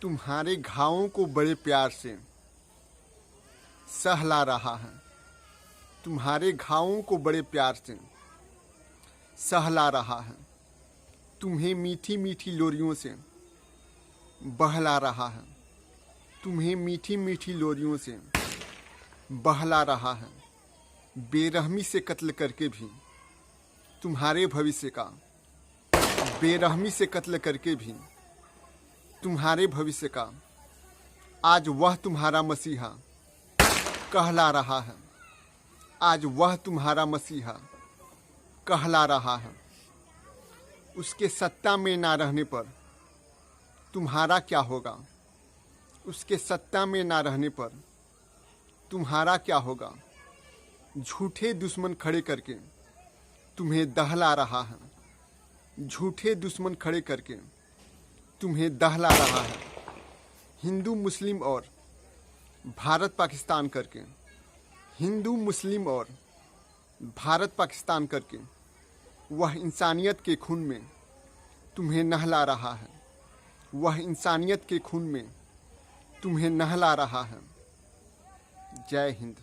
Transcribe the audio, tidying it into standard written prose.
तुम्हारे घावों को बड़े प्यार से सहला रहा है। तुम्हारे घावों को बड़े प्यार से सहला रहा है। तुम्हें मीठी मीठी लोरियों से बहला रहा है। तुम्हें मीठी मीठी लोरियों से बहला रहा है। बेरहमी से कत्ल करके भी तुम्हारे भविष्य का, बेरहमी से कत्ल करके भी तुम्हारे भविष्य का आज वह तुम्हारा मसीहा कहला रहा है। आज वह तुम्हारा मसीहा कहला रहा है। उसके सत्ता में ना रहने पर तुम्हारा क्या होगा? उसके सत्ता में ना रहने पर तुम्हारा क्या होगा? झूठे दुश्मन खड़े करके तुम्हें दहला रहा है। झूठे दुश्मन खड़े करके तुम्हें दहला रहा है। हिंदू मुस्लिम और भारत पाकिस्तान करके, हिंदू मुस्लिम और भारत पाकिस्तान करके वह इंसानियत के खून में तुम्हें नहला रहा है। वह इंसानियत के खून में तुम्हें नहला रहा है। जय हिंद।